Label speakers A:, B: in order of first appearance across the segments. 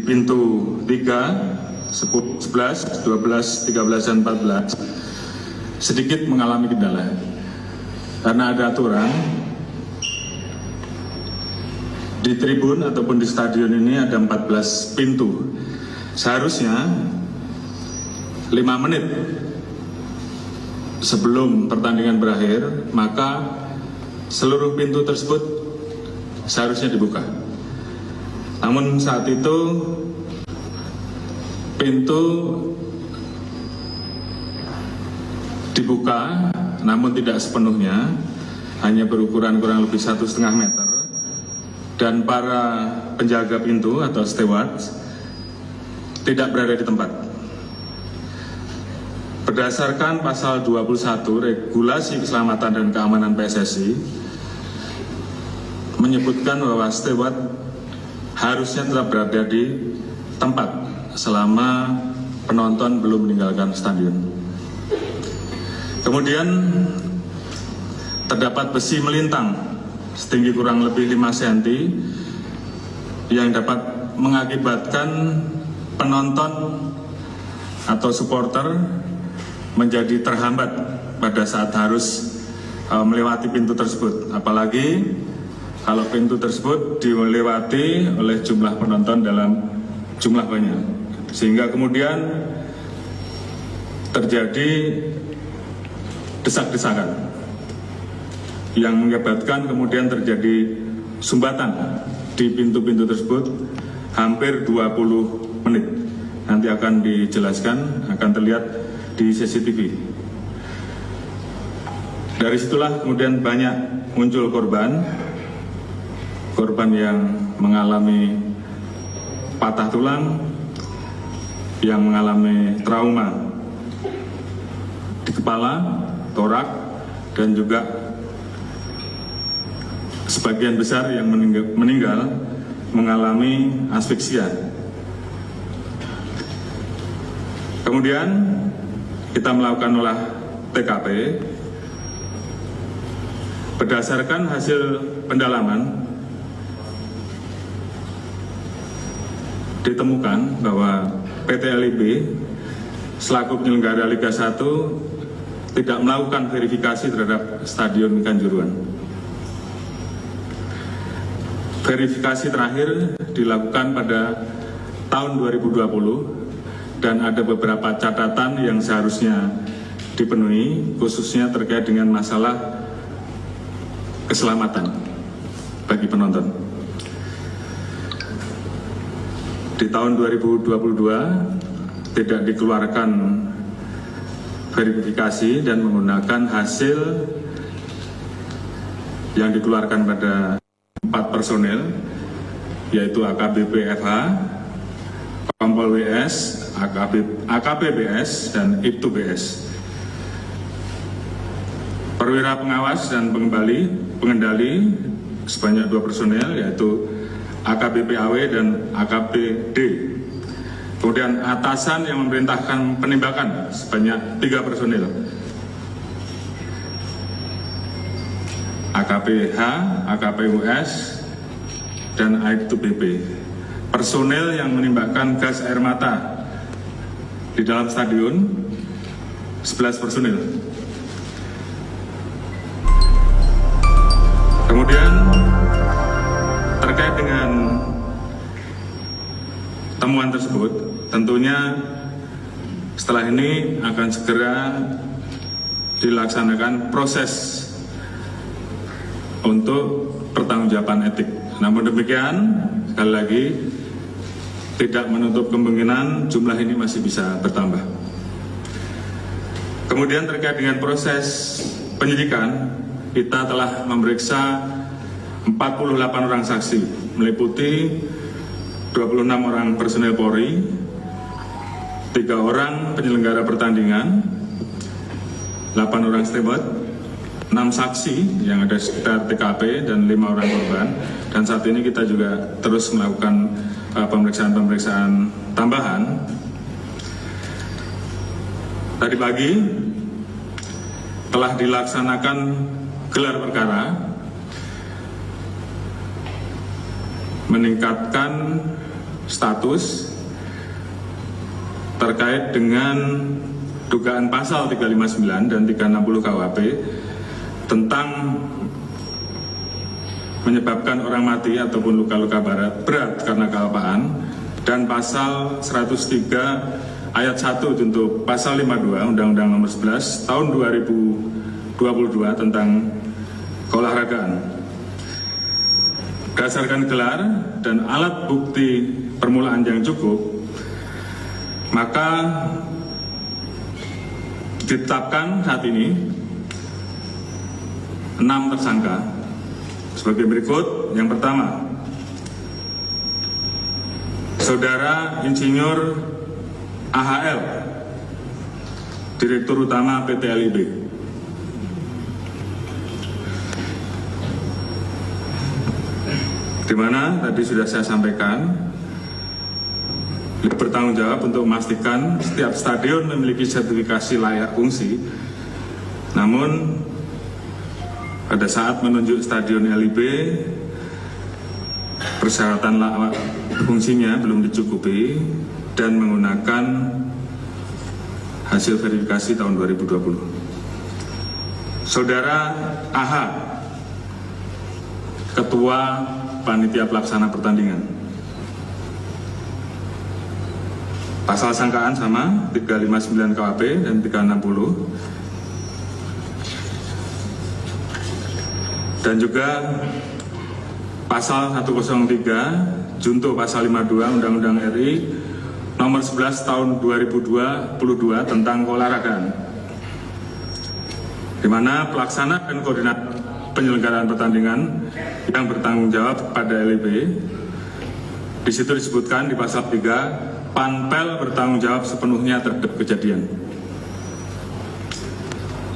A: pintu 3, 10, 11, 12, 13, dan 14 sedikit mengalami kendala. Karena ada aturan di tribun ataupun di stadion ini ada 14 pintu. Seharusnya 5 menit sebelum pertandingan berakhir, maka seluruh pintu tersebut seharusnya dibuka. Namun saat itu pintu dibuka, namun tidak sepenuhnya, hanya berukuran kurang lebih 1,5 meter, dan para penjaga pintu atau steward tidak berada di tempat. Berdasarkan pasal 21 Regulasi Keselamatan dan Keamanan PSSI menyebutkan bahwa steward harusnya tetap berada di tempat selama penonton belum meninggalkan stadion. Kemudian terdapat besi melintang setinggi kurang lebih 5 cm yang dapat mengakibatkan penonton atau supporter menjadi terhambat pada saat harus melewati pintu tersebut. Apalagi kalau pintu tersebut dilewati oleh jumlah penonton dalam jumlah banyak, sehingga kemudian terjadi desak-desakan yang mengakibatkan kemudian terjadi sumbatan di pintu-pintu tersebut hampir 20 menit. Nanti akan dijelaskan, akan terlihat di CCTV. Dari situlah kemudian banyak muncul korban yang mengalami patah tulang, yang mengalami trauma di kepala, torak, dan juga sebagian besar yang meninggal mengalami asfiksia. Kemudian kita melakukan olah TKP. Berdasarkan hasil pendalaman, ditemukan bahwa PT LIB selaku penyelenggara Liga 1 tidak melakukan verifikasi terhadap Stadion Kanjuruhan. Verifikasi terakhir dilakukan pada tahun 2020 dan ada beberapa catatan yang seharusnya dipenuhi, khususnya terkait dengan masalah keselamatan bagi penonton. Di tahun 2022 tidak dikeluarkan verifikasi dan menggunakan hasil yang dikeluarkan pada 4 personel, yaitu AKBP FH, Kompol WS, AKPBS, dan IPTU BS. Perwira pengawas dan pengendali sebanyak 2 personel, yaitu AKBP AW dan AKPD. Kemudian atasan yang memerintahkan penembakan sebanyak 3 personel, AKPH, AKPUS, dan AIPTU-BP. Personel yang menembakkan gas air mata di dalam stadion 11 personel. Kemudian terkait dengan temuan tersebut, tentunya setelah ini akan segera dilaksanakan proses untuk pertanggungjawaban etik. Namun demikian, sekali lagi, tidak menutup kemungkinan jumlah ini masih bisa bertambah. Kemudian terkait dengan proses penyidikan, kita telah memeriksa 48 orang saksi, meliputi 26 orang personel Polri, 3 orang penyelenggara pertandingan, 8 orang steward, 6 saksi yang ada sekitar TKP, dan 5 orang korban. Dan saat ini kita juga terus melakukan pemeriksaan-pemeriksaan tambahan. Tadi pagi telah dilaksanakan gelar perkara meningkatkan status terkait dengan dugaan pasal 359 dan 360 KUHP tentang menyebabkan orang mati ataupun luka-luka berat karena kealpaan, dan pasal 103 ayat 1 untuk pasal 52 Undang-Undang Nomor 11 Tahun 2022 tentang keolahragaan. Berdasarkan gelar dan alat bukti permulaan yang cukup, maka ditetapkan saat ini 6 tersangka sebagai berikut. Yang pertama, Saudara Insinyur AHL, Direktur Utama PT LIB. Di mana tadi sudah saya sampaikan, bertanggung jawab untuk memastikan setiap stadion memiliki sertifikasi layak fungsi. Namun pada saat menunjuk stadion LIB, persyaratan layak fungsinya belum dicukupi dan menggunakan hasil verifikasi tahun 2020. Saudara AH, Ketua Panitia Pelaksana Pertandingan. Pasal sangkaan sama, 359 KUHP dan 360. Dan juga pasal 103 junto pasal 52 Undang-Undang RI Nomor 11 Tahun 2022 tentang keolahragaan, di mana pelaksana dan koordinator penyelenggaraan pertandingan yang bertanggung jawab pada LIB. Di situ disebutkan di pasal 3, Panpel bertanggung jawab sepenuhnya terhadap kejadian.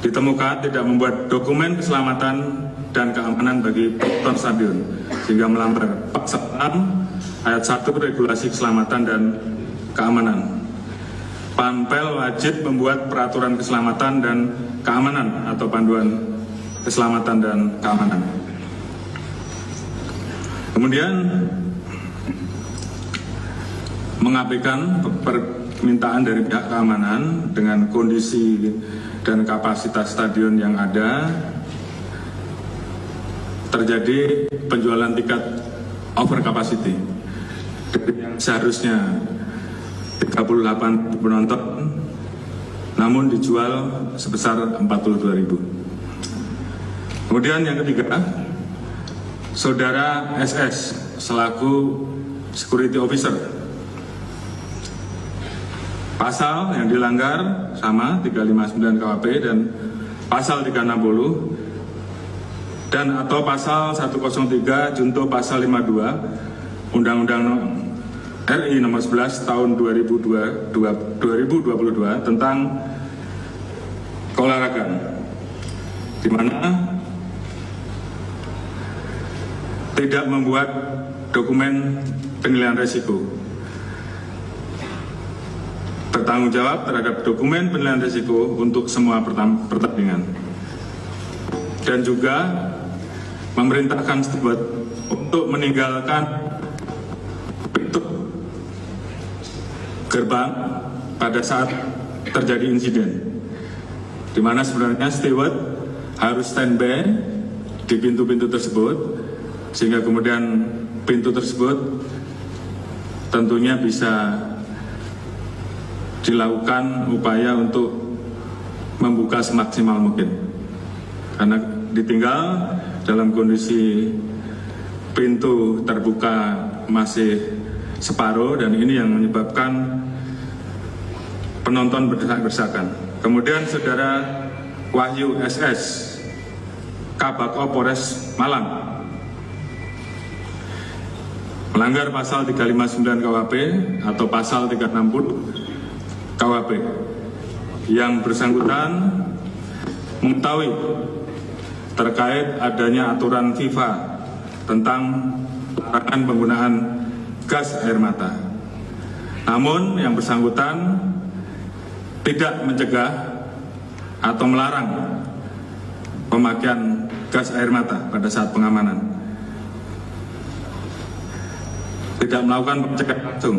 A: Ditemukan tidak membuat dokumen keselamatan dan keamanan bagi penonton stadion sehingga melanggar pasal 6 ayat 1 regulasi keselamatan dan keamanan. Panpel wajib membuat peraturan keselamatan dan keamanan atau panduan keselamatan dan keamanan. Kemudian mengabaikan permintaan dari pihak keamanan dengan kondisi dan kapasitas stadion yang ada, terjadi penjualan tiket over capacity yang seharusnya 38 penonton namun dijual sebesar 42.000. Kemudian yang ketiga, Saudara SS selaku security officer, pasal yang dilanggar sama 359 KUHP dan pasal 360 dan atau pasal 103 junto pasal 52 Undang-Undang RI Nomor 11 Tahun 2022 tentang keolahragaan, di mana tidak membuat dokumen penilaian risiko, bertanggung jawab terhadap dokumen penilaian risiko untuk semua pertandingan, dan juga memerintahkan steward untuk meninggalkan pintu gerbang pada saat terjadi insiden, di mana sebenarnya steward harus standby di pintu-pintu tersebut, sehingga kemudian pintu tersebut tentunya bisa dilakukan upaya untuk membuka semaksimal mungkin, karena ditinggal dalam kondisi pintu terbuka masih separuh, dan ini yang menyebabkan penonton berdesak-desakan. Kemudian Saudara Wahyu SS, Kabak Polres Malang, melanggar pasal 359 KUHP atau pasal 360 KUHP. Yang bersangkutan mengetahui terkait adanya aturan FIFA tentang larangan penggunaan gas air mata. Namun yang bersangkutan tidak mencegah atau melarang pemakaian gas air mata pada saat pengamanan. tidak melakukan pengecekan langsung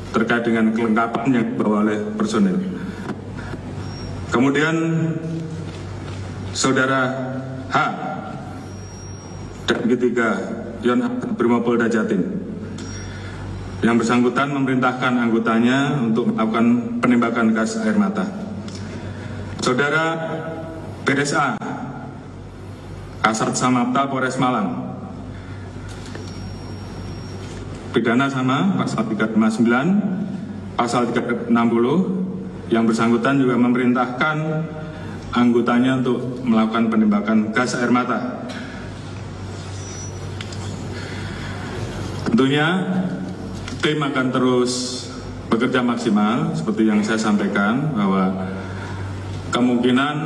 A: terkait dengan kelengkapan yang dibawa oleh personil. Kemudian Saudara H dan ketiga Yon Brimopolda Jatim yang bersangkutan memerintahkan anggotanya untuk melakukan penembakan gas air mata. Saudara BSA Kasat Samapta Polres Malang, pidana sama pasal 359, pasal 360, yang bersangkutan juga memerintahkan anggotanya untuk melakukan penembakan gas air mata. Tentunya tim akan terus bekerja maksimal seperti yang saya sampaikan, bahwa kemungkinan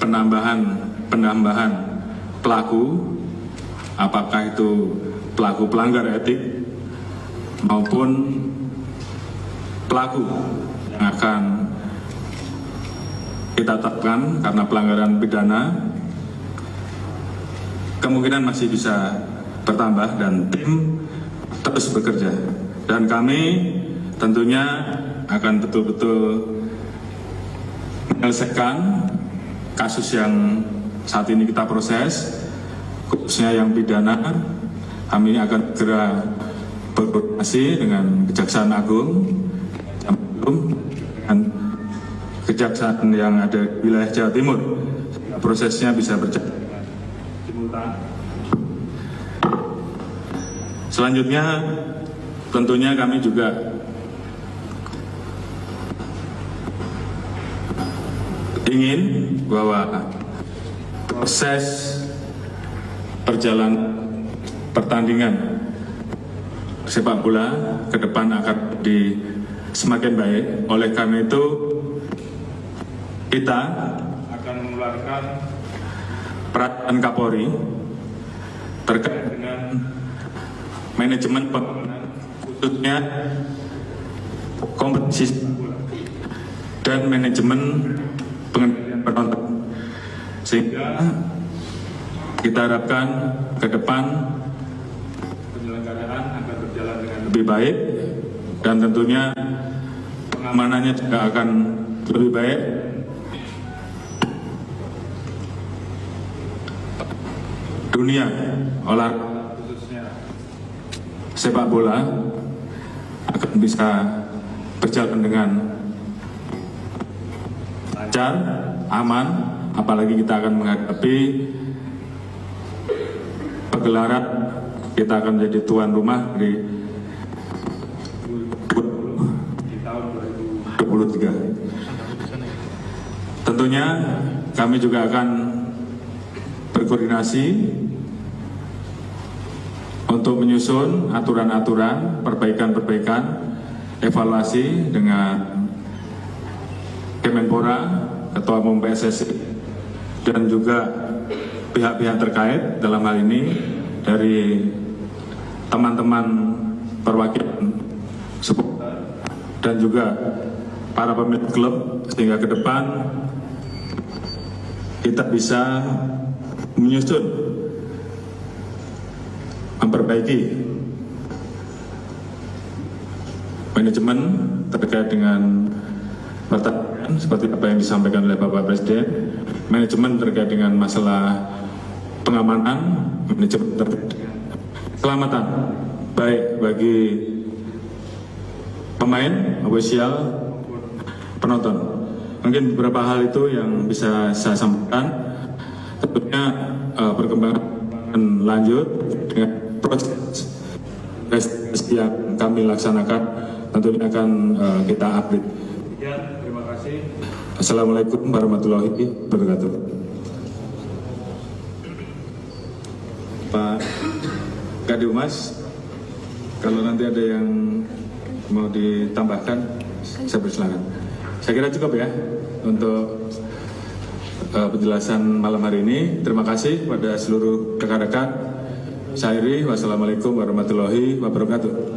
A: penambahan pelaku, apakah itu pelaku pelanggar etik maupun pelaku yang akan kita tetapkan karena pelanggaran pidana, kemungkinan masih bisa bertambah dan tim terus bekerja. Dan kami tentunya akan betul-betul menyelesaikan kasus yang saat ini kita proses, khususnya yang pidana. Kami akan segera berkoordinasi dengan Kejaksaan Agung dan kejaksaan yang ada di wilayah Jawa Timur. Prosesnya bisa berjalan simultan. Selanjutnya tentunya kami juga ingin bahwa proses perjalanan pertandingan sepak bola ke depan akan semakin baik. Oleh karena itu kita akan mengeluarkan peraturan Kapolri terkait dengan manajemen pengamanan, khususnya kompetisi sepak bola dan manajemen pengendalian penonton, sehingga kita harapkan ke depan penyelenggaraan akan berjalan dengan lebih baik dan tentunya pengamanannya juga akan lebih baik. Dunia olahraga khususnya sepak bola akan bisa berjalan dengan lancar, aman, apalagi kita akan menghadapi pegelaran, kita akan menjadi tuan rumah di tahun 2023. Tentunya kami juga akan berkoordinasi untuk menyusun aturan-aturan, perbaikan-perbaikan, evaluasi dengan Kemenpora, Ketua Umum PSSI, dan juga pihak-pihak terkait dalam hal ini dari teman-teman perwakilan supporter dan juga para pemilik klub, sehingga ke depan kita bisa menyusun, memperbaiki manajemen terkait dengan pertandingan seperti apa yang disampaikan oleh Bapak Presiden, manajemen terkait dengan masalah pengamanan, manajemen terkait dengan keselamatan baik bagi pemain, ofisial, penonton. Mungkin beberapa hal itu yang bisa saya sampaikan. Tentunya perkembangan lanjut dengan proses yang kami laksanakan tentunya akan kita update. Terima kasih. Assalamualaikum warahmatullahi wabarakatuh. Pak Kadiumas, kalau nanti ada yang mau ditambahkan, saya persilakan. Saya kira cukup ya untuk penjelasan malam hari ini. Terima kasih kepada seluruh rekan-rekan. Saya akhiri, wassalamualaikum warahmatullahi wabarakatuh.